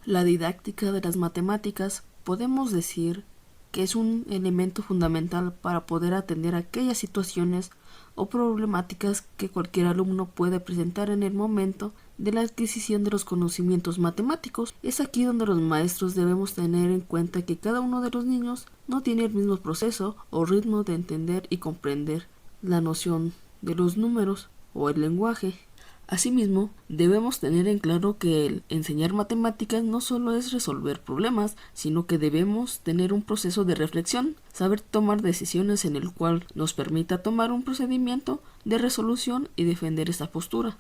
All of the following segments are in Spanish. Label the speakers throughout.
Speaker 1: La didáctica de las matemáticas podemos decir que es un elemento fundamental para poder atender aquellas situaciones o problemáticas que cualquier alumno puede presentar en el momento de la adquisición de los conocimientos matemáticos. Es aquí donde los maestros debemos tener en cuenta que cada uno de los niños no tiene el mismo proceso o ritmo de entender y comprender la noción de los números o el lenguaje. Asimismo, debemos tener en claro que el enseñar matemáticas no solo es resolver problemas, sino que debemos tener un proceso de reflexión, saber tomar decisiones en el cual nos permita tomar un procedimiento de resolución y defender esta postura.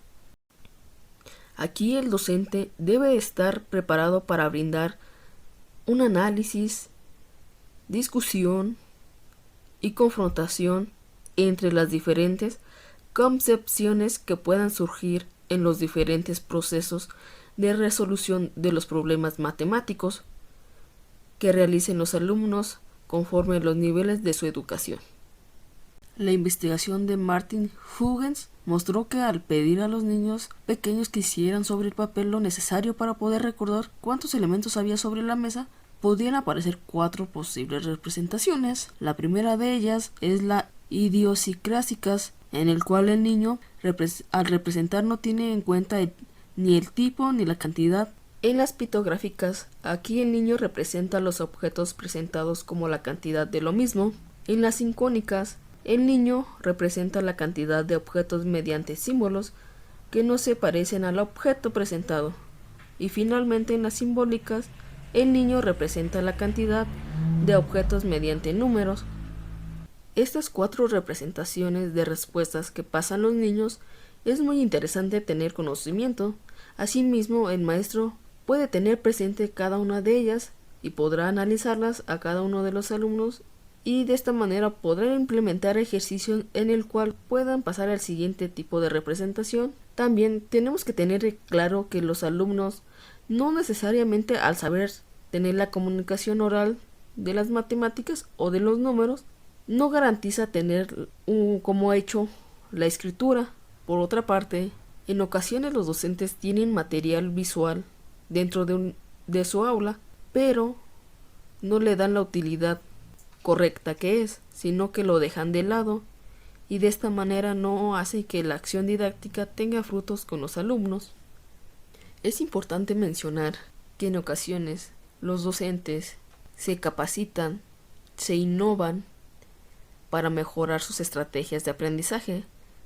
Speaker 1: Aquí el docente debe estar preparado para brindar un análisis, discusión y confrontación entre las diferentes concepciones que puedan surgir en los diferentes procesos de resolución de los problemas matemáticos que realicen los alumnos conforme a los niveles de su educación. La investigación de Martin Huygens mostró que al pedir a los niños pequeños que hicieran sobre el papel lo necesario para poder recordar cuántos elementos había sobre la mesa, podían aparecer 4 posibles representaciones. La primera de ellas es la idiosincrásicas, en el cual el niño al representar no tiene en cuenta ni el tipo ni la cantidad. En las pictográficas, aquí el niño representa los objetos presentados como la cantidad de lo mismo. En las sincrónicas, el niño representa la cantidad de objetos mediante símbolos que no se parecen al objeto presentado. Y finalmente en las simbólicas, el niño representa la cantidad de objetos mediante números. Estas 4 representaciones de respuestas que pasan los niños es muy interesante tener conocimiento. Asimismo, el maestro puede tener presente cada una de ellas y podrá analizarlas a cada uno de los alumnos, y de esta manera podrá implementar ejercicios en el cual puedan pasar al siguiente tipo de representación. También tenemos que tener claro que los alumnos no necesariamente al saber tener la comunicación oral de las matemáticas o de los números no garantiza tener como hecho la escritura. Por otra parte, en ocasiones los docentes tienen material visual dentro de su aula, pero no le dan la utilidad correcta que es, sino que lo dejan de lado, y de esta manera no hace que la acción didáctica tenga frutos con los alumnos. Es importante mencionar que en ocasiones los docentes se capacitan, se innovan para mejorar sus estrategias de aprendizaje.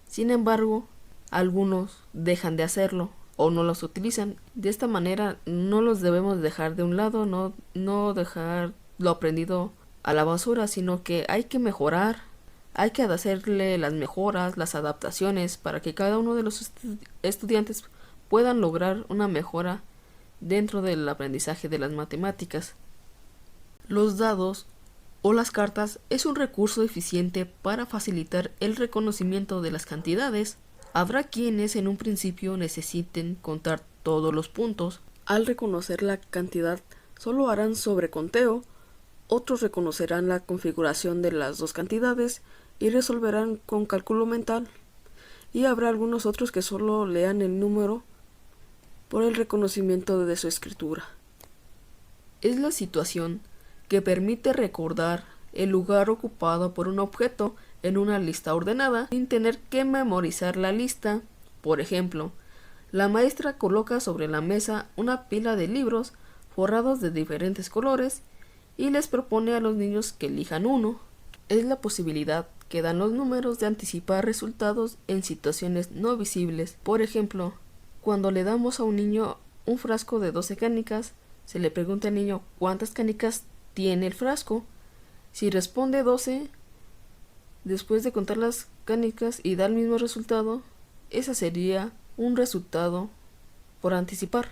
Speaker 1: Sin embargo, algunos dejan de hacerlo o no los utilizan. De esta manera no los debemos dejar de un lado, no dejar lo aprendido a la basura, sino que hay que mejorar, hay que hacerle las mejoras, las adaptaciones para que cada uno de los estudiantes puedan lograr una mejora dentro del aprendizaje de las matemáticas. Los dados o las cartas es un recurso eficiente para facilitar el reconocimiento de las cantidades. Habrá quienes en un principio necesiten contar todos los puntos. Al reconocer la cantidad solo harán sobreconteo, otros reconocerán la configuración de las dos cantidades y resolverán con cálculo mental, y habrá algunos otros que solo lean el número por el reconocimiento de su escritura. Es la situación que permite recordar el lugar ocupado por un objeto en una lista ordenada sin tener que memorizar la lista. Por ejemplo, la maestra coloca sobre la mesa una pila de libros forrados de diferentes colores y les propone a los niños que elijan uno. Es la posibilidad que dan los números de anticipar resultados en situaciones no visibles. Por ejemplo, cuando le damos a un niño un frasco de 12 canicas, se le pregunta al niño cuántas canicas tiene el frasco. Si responde 12, después de contar las canicas y da el mismo resultado, ese sería un resultado por anticipar.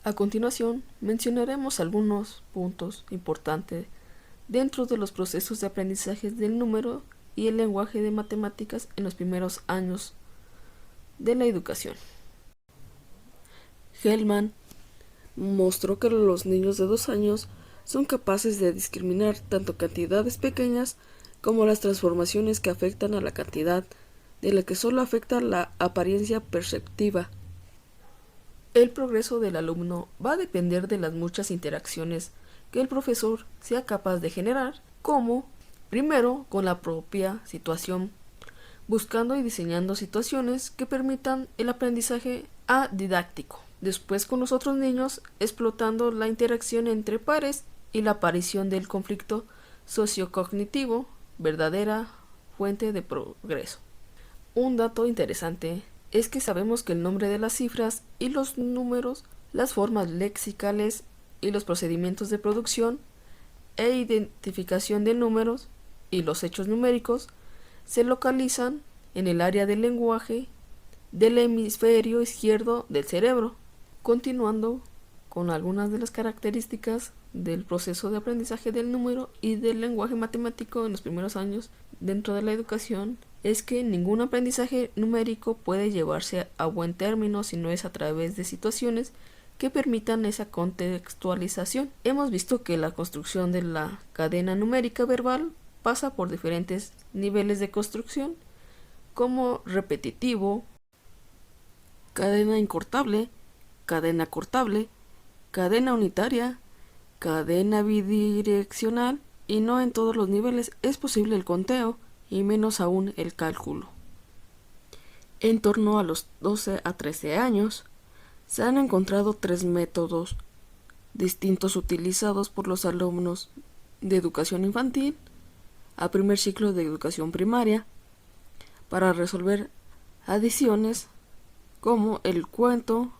Speaker 1: A continuación, mencionaremos algunos puntos importantes dentro de los procesos de aprendizaje del número y el lenguaje de matemáticas en los primeros años de la educación. Hellman mostró que los niños de 2 años son capaces de discriminar tanto cantidades pequeñas como las transformaciones que afectan a la cantidad, de la que solo afecta la apariencia perceptiva. El progreso del alumno va a depender de las muchas interacciones que el profesor sea capaz de generar, como primero con la propia situación, buscando y diseñando situaciones que permitan el aprendizaje didáctico. Después con los otros niños, explotando la interacción entre pares y la aparición del conflicto sociocognitivo, verdadera fuente de progreso. Un dato interesante es que sabemos que el nombre de las cifras y los números, las formas lexicales y los procedimientos de producción e identificación de números y los hechos numéricos se localizan en el área del lenguaje del hemisferio izquierdo del cerebro. Continuando con algunas de las características del proceso de aprendizaje del número y del lenguaje matemático en los primeros años dentro de la educación, es que ningún aprendizaje numérico puede llevarse a buen término si no es a través de situaciones que permitan esa contextualización. Hemos visto que la construcción de la cadena numérica verbal pasa por diferentes niveles de construcción, como repetitivo, cadena incortable, cadena cortable, cadena unitaria, cadena bidireccional, y no en todos los niveles es posible el conteo y menos aún el cálculo. En torno a los 12 a 13 años, se han encontrado 3 métodos distintos utilizados por los alumnos de educación infantil a primer ciclo de educación primaria para resolver adiciones como el cuento,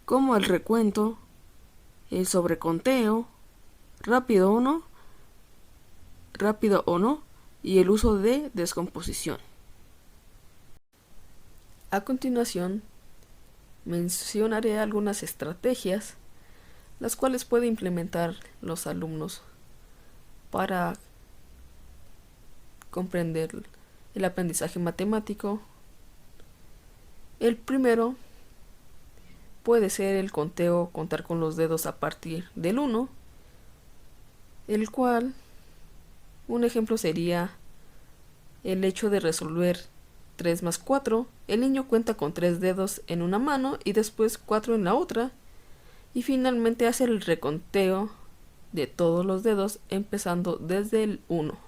Speaker 1: como el recuento, el sobreconteo, rápido o no, y el uso de descomposición. A continuación, mencionaré algunas estrategias las cuales pueden implementar los alumnos para comprender el aprendizaje matemático. El primero puede ser el conteo, contar con los dedos a partir del 1, el cual un ejemplo sería el hecho de resolver 3 más 4. El niño cuenta con 3 dedos en una mano y después 4 en la otra, y finalmente hace el reconteo de todos los dedos empezando desde el 1.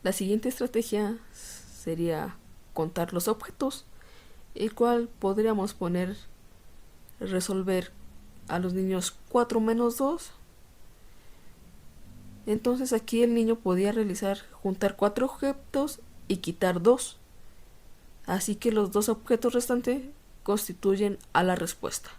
Speaker 1: La siguiente estrategia sería contar los objetos, el cual podríamos resolver a los niños 4 menos 2. Entonces aquí el niño podía juntar 4 objetos y quitar 2. Así que los 2 objetos restantes constituyen a la respuesta.